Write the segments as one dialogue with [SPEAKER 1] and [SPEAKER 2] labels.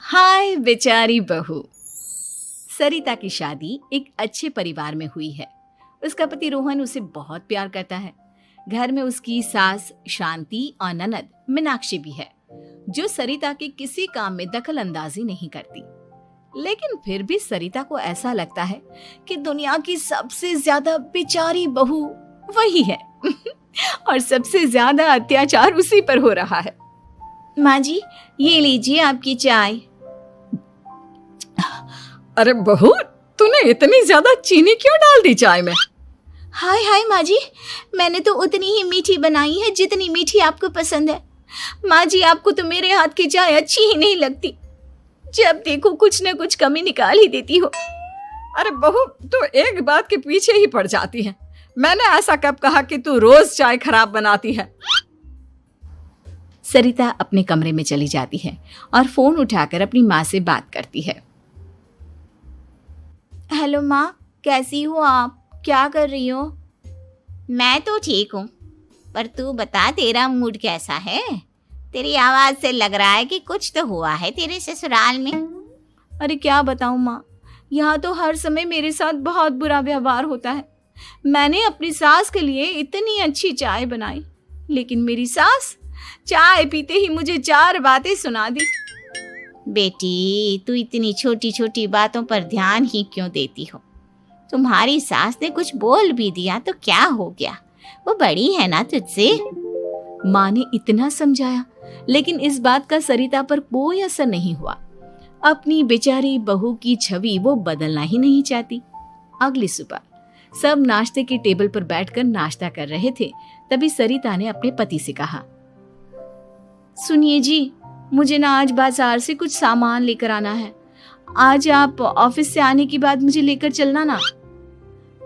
[SPEAKER 1] हाय बेचारी बहू। सरिता की शादी एक अच्छे परिवार में हुई है। उसका पति रोहन उसे बहुत प्यार करता है। घर में उसकी सास शांति और ननद मीनाक्षी भी है, जो सरिता के किसी काम में दखल अंदाजी नहीं करती। लेकिन फिर भी सरिता को ऐसा लगता है कि दुनिया की सबसे ज्यादा बेचारी बहू वही है और सबसे ज्यादा अत्याचार उसी पर हो रहा है। माँ जी, ये लीजिए आपकी चाय।
[SPEAKER 2] अरे बहू, तूने इतनी ज्यादा चीनी क्यों डाल दी चाय में?
[SPEAKER 1] हाय हाय माँ जी, मैंने तो उतनी ही मीठी बनाई है जितनी मीठी आपको पसंद है। माँ जी, आपको तो मेरे हाथ की चाय अच्छी ही नहीं लगती। जब देखो कुछ न कुछ कमी निकाल ही देती हो।
[SPEAKER 2] अरे बहू, तू एक बात के पीछे ही पड़ जाती है। मैंने ऐसा कब कहा कि तू रोज चाय खराब बनाती है?
[SPEAKER 1] सरिता अपने कमरे में चली जाती है और फोन उठाकर अपनी माँ से बात करती है। हेलो माँ, कैसी हो आप? क्या कर रही हो?
[SPEAKER 3] मैं तो ठीक हूँ, पर तू बता, तेरा मूड कैसा है? तेरी आवाज से लग रहा है कि कुछ तो हुआ है तेरे ससुराल में।
[SPEAKER 1] अरे क्या बताऊँ माँ, यहाँ तो हर समय मेरे साथ बहुत बुरा व्यवहार होता है। मैंने अपनी सास के लिए इतनी अच्छी चाय बनाई, लेकिन मेरी सास चाय पीते ही मुझे 4 बातें सुना दी।
[SPEAKER 3] बेटी, तू इतनी छोटी छोटी बातों पर ध्यान ही क्यों देती हो? तुम्हारी सास ने कुछ बोल भी दिया तो क्या हो गया, वो बड़ी है ना तुझसे।
[SPEAKER 1] माँ ने इतना समझाया, लेकिन इस बात का सरिता पर कोई असर नहीं हुआ। अपनी बेचारी बहू की छवि वो बदलना ही नहीं चाहती। अगली सुबह सब नाश्ते की टेबल पर बैठकर नाश्ता कर रहे थे, तभी सरिता ने अपने पति से कहा, सुनिए जी, मुझे ना आज बाजार से कुछ सामान लेकर आना है। आज आप ऑफिस से आने के बाद मुझे लेकर चलना ना।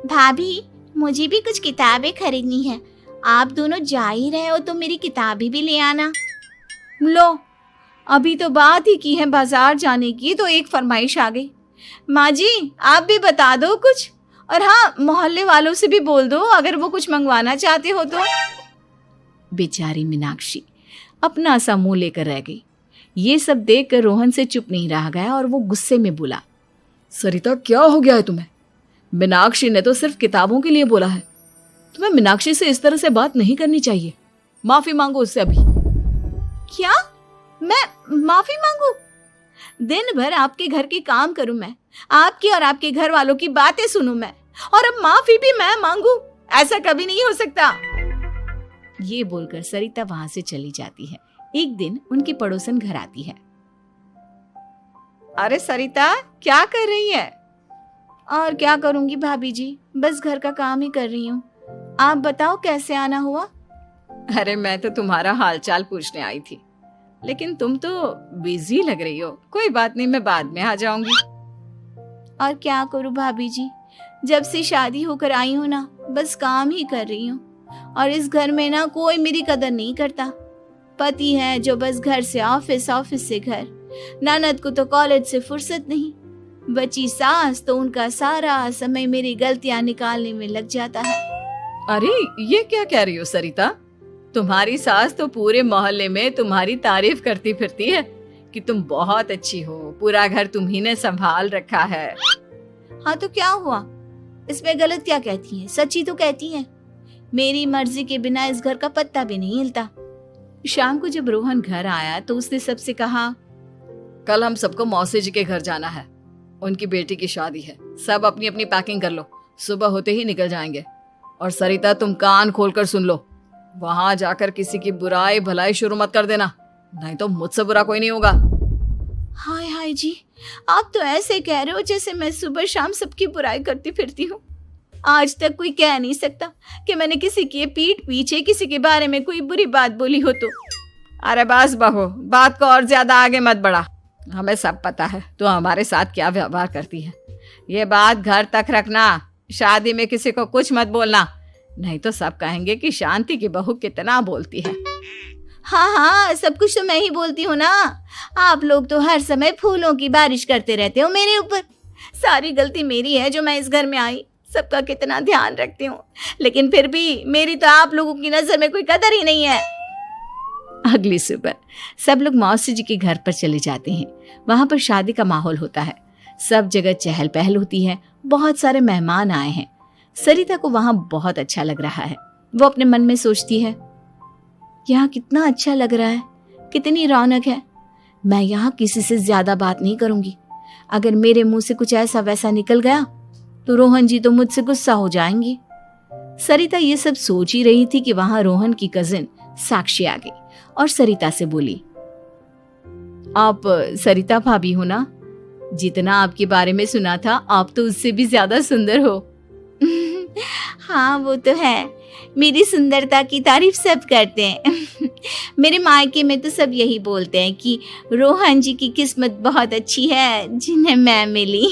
[SPEAKER 3] भाभी, मुझे भी कुछ किताबें खरीदनी है। आप दोनों जा ही रहे हो तो मेरी किताबें भी ले आना।
[SPEAKER 1] लो, अभी तो बात ही की है बाजार जाने की, तो एक फरमाइश आ गई। माँ जी, आप भी बता दो कुछ, और हाँ, मोहल्ले वालों से भी बोल दो अगर वो कुछ मंगवाना चाहते हो तो। बेचारी मीनाक्षी अपना सा मुंह लेकर रह गई। ये सब देखकर रोहन से चुप नहीं रह गया और वो गुस्से में बोला,
[SPEAKER 2] सरिता, क्या हो गया है तुम्हें? मीनाक्षी ने तो सिर्फ किताबों के लिए बोला है। तुम्हें मीनाक्षी से इस तरह से बात नहीं करनी चाहिए। माफी मांगो उससे अभी।
[SPEAKER 1] क्या? मैं माफी मांगू? दिन भर आपके घर के काम करूं मैं, आपकी और आपके घर वालों की बातें सुनूं मैं, और अब माफी भी मैं मांगू? ऐसा कभी नहीं हो सकता। ये बोलकर सरिता वहां से चली जाती है। एक दिन उनकी पड़ोसन घर आती है। अरे सरिता, क्या कर रही है? और क्या करूंगी भाभी जी, बस घर का काम ही कर रही हूँ। आप बताओ कैसे आना हुआ?
[SPEAKER 2] अरे मैं तो तुम्हारा हालचाल पूछने आई थी, लेकिन तुम तो बिजी लग रही हो। कोई बात नहीं, मैं बाद में आ जाऊंगी।
[SPEAKER 1] और क्या करूं भाभी जी, जब से शादी होकर आई हूँ ना, बस काम ही कर रही हूँ। और इस घर में ना कोई मेरी कदर नहीं करता। पति है जो बस घर से ऑफिस, ऑफिस से घर। ननद को तो कॉलेज से फुर्सत नहीं। बची सास तो उनका सारा समय मेरी गलतियां निकालने में लग जाता है।
[SPEAKER 2] अरे ये क्या कह रही हो सरिता? तुम्हारी सास तो पूरे मोहल्ले में तुम्हारी तारीफ करती फिरती है कि तुम बहुत अच्छी हो, पूरा घर तुम्ही ने संभाल रखा है।
[SPEAKER 1] हाँ तो क्या हुआ, इसमें गलत क्या कहती है? सच्ची तो कहती है। मेरी मर्जी के बिना इस घर का पत्ता भी नहीं हिलता। शाम को जब रोहन घर आया तो उसने सबसे कहा,
[SPEAKER 2] कल हम सबको मौसी जी के घर जाना है। उनकी बेटी की शादी है। सब अपनी अपनी पैकिंग कर लो, सुबह होते ही निकल जाएंगे। और सरिता, तुम कान खोलकर सुन लो, वहां जाकर किसी की बुराई भलाई शुरू मत कर देना, नहीं तो मुझसे बुरा कोई नहीं होगा।
[SPEAKER 1] हाय हाय जी, आप तो ऐसे कह रहे हो जैसे मैं सुबह शाम सबकी बुराई करती फिरती हूँ। आज तक कोई कह नहीं सकता कि मैंने किसी की पीठ पीछे किसी के बारे में कोई बुरी बात बोली हो तो।
[SPEAKER 2] अरे बस बहू, बात को और ज्यादा आगे मत बढ़ा। हमें सब पता है तू हमारे साथ क्या व्यवहार करती है। ये बात घर तक रखना, शादी में किसी को कुछ मत बोलना, नहीं तो सब कहेंगे कि शांति की बहू कितना बोलती है।
[SPEAKER 1] हाँ हाँ, सब कुछ तो मैं ही बोलती हूँ ना। आप लोग तो हर समय फूलों की बारिश करते रहते हो मेरे ऊपर। सारी गलती मेरी है जो मैं इस घर में आई। सबका कितना ध्यान रखती हूँ, लेकिन फिर भी मेरी तो आप लोगों की नजर में कोई कदर ही नहीं है। अगली सुबह सब लोग मौसी जी के घर पर चले जाते हैं। वहां पर शादी का माहौल होता है, सब जगह चहल पहल होती है, बहुत सारे मेहमान आए हैं। सरिता को वहां बहुत अच्छा लग रहा है। वो अपने मन में सोचती है, यहाँ कितना अच्छा लग रहा है, कितनी रौनक है। मैं यहाँ किसी से ज्यादा बात नहीं करूंगी। अगर मेरे मुंह से कुछ ऐसा वैसा निकल गया तो रोहन जी तो मुझसे गुस्सा हो जाएंगी। सरिता ये सब सोच ही रही थी कि वहां रोहन की कजिन साक्षी आ गई और सरिता से बोली, आप सरिता भाभी हो ना? जितना आपके बारे में सुना था आप तो उससे भी ज्यादा सुंदर हो।
[SPEAKER 3] हाँ वो तो है, मेरी सुंदरता की तारीफ सब करते हैं। मेरे मायके में तो सब यही बोलते हैं कि रोहन जी की किस्मत बहुत अच्छी है जिन्हें मैं मिली।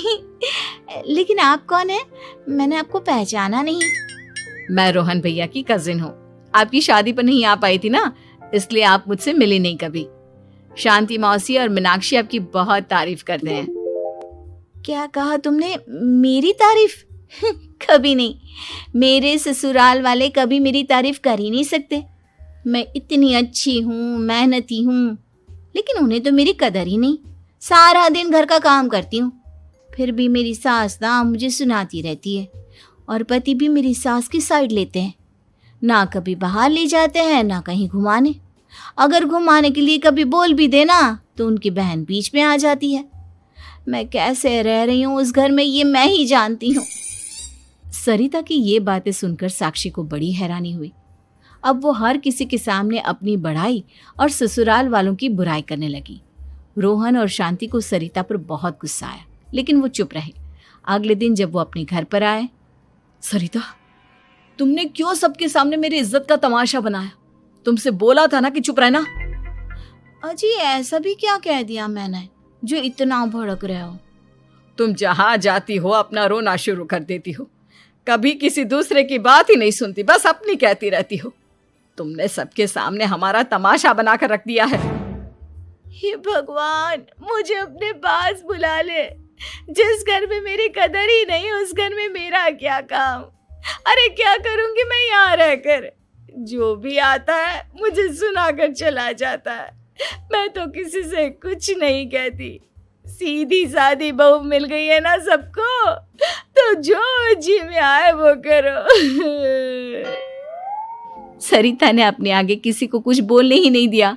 [SPEAKER 3] लेकिन आप कौन है? मैंने आपको पहचाना नहीं।
[SPEAKER 1] मैं रोहन भैया की कजिन हूँ। आपकी शादी पर नहीं आ पाई थी ना, इसलिए आप मुझसे मिली नहीं कभी। शांति मौसी और मीनाक्षी आपकी बहुत तारीफ करते हैं।
[SPEAKER 3] क्या कहा तुमने? मेरी तारीफ? कभी नहीं। मेरे ससुराल वाले कभी मेरी तारीफ कर ही नहीं सकते। मैं इतनी अच्छी हूँ, मेहनती हूँ, लेकिन उन्हें तो मेरी कदर ही नहीं। सारा दिन घर का काम करती हूँ, फिर भी मेरी सास ना मुझे सुनाती रहती है और पति भी मेरी सास की साइड लेते हैं। ना कभी बाहर ले जाते हैं ना कहीं घुमाने। अगर घुमाने के लिए कभी बोल भी देना तो उनकी बहन बीच में आ जाती है। मैं कैसे रह रही हूँ उस घर में ये मैं ही जानती हूँ।
[SPEAKER 1] सरिता की ये बातें सुनकर साक्षी को बड़ी हैरानी हुई। अब वो हर किसी के सामने अपनी बढ़ाई और ससुराल वालों की बुराई करने लगी। रोहन और शांति को सरिता पर बहुत गुस्सा आया, लेकिन वो चुप रहे। अगले दिन जब वो अपने घर पर आए,
[SPEAKER 2] सरिता, तुमने क्यों सबके सामने मेरी इज्जत का तमाशा बनाया? तुमसे बोला था ना कि चुप रहना।
[SPEAKER 3] अजी ऐसा भी क्या कह दिया मैंने जो इतना भड़क रहे हो?
[SPEAKER 2] तुम जहां जाती हो अपना रोना शुरू कर देती हो, कभी किसी दूसरे की बात ही नहीं सुनती, बस अपनी कहती रहती हो। तुमने सबके सामने हमारा तमाशा बनाकर रख दिया है।
[SPEAKER 3] हे भगवान, मुझे अपने पास बुला ले। जिस घर में मेरी कदर ही नहीं उस घर में मेरा क्या काम? अरे क्या करूंगी मैं यहाँ रहकर? जो भी आता है मुझे सुनाकर चला जाता है। मैं तो किसी से कुछ नहीं कहती। सीधी सादी बहू मिल गई है ना सबको, तो जो जी में आए वो करो।
[SPEAKER 1] सरिता ने अपने आगे किसी को कुछ बोलने ही नहीं दिया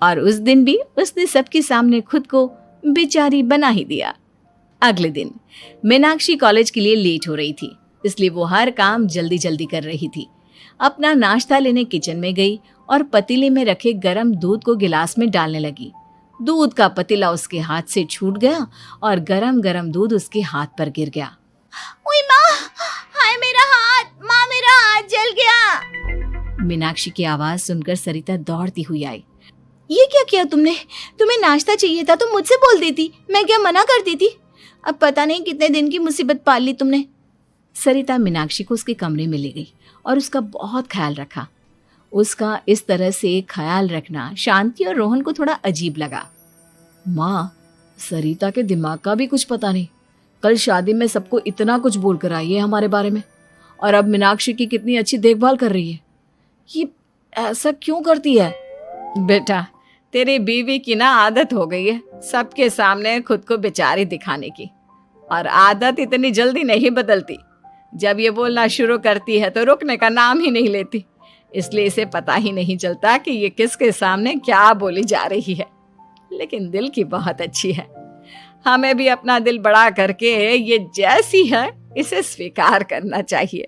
[SPEAKER 1] और उस दिन भी उसने सबके सामने खुद को बेचारी बना ही दिया। अगले दिन मीनाक्षी कॉलेज के लिए लेट हो रही थी, इसलिए वो हर काम जल्दी जल्दी कर रही थी। अपना नाश्ता लेने किचन में गई और पतीले में रखे गरम दूध को गिलास में डालने लगी। दूध का पतीला उसके हाथ से छूट गया और गरम गरम दूध उसके हाथ पर गिर गया।
[SPEAKER 3] ओए माँ, हाय मेरा हाथ, माँ मेरा हाथ जल गया।
[SPEAKER 1] मीनाक्षी की आवाज सुनकर सरिता दौड़ती हुई आई।
[SPEAKER 3] ये क्या किया तुमने? तुम्हें नाश्ता चाहिए था तो मुझसे बोल देती, मैं क्या मना करती थी? अब पता नहीं कितने दिन की मुसीबत पाल ली तुमने।
[SPEAKER 1] सरिता मीनाक्षी को उसके कमरे में ले गई और उसका बहुत ख्याल रखा। उसका इस तरह से ख्याल रखना शांति और रोहन को थोड़ा अजीब लगा।
[SPEAKER 2] माँ, सरिता के दिमाग का भी कुछ पता नहीं। कल शादी में सबको इतना कुछ बोल कर आई है हमारे बारे में, और अब मीनाक्षी की कितनी अच्छी देखभाल कर रही है। ये ऐसा क्यों करती है?
[SPEAKER 1] बेटा, तेरी बीवी की ना आदत हो गई है सबके सामने खुद को बेचारी दिखाने की, और आदत इतनी जल्दी नहीं बदलती। जब ये बोलना शुरू करती है तो रुकने का नाम ही नहीं लेती, इसलिए इसे पता ही नहीं चलता कि ये किसके सामने क्या बोली जा रही है। लेकिन दिल की बहुत अच्छी है। हमें भी अपना दिल बड़ा करके ये जैसी है इसे स्वीकार करना चाहिए।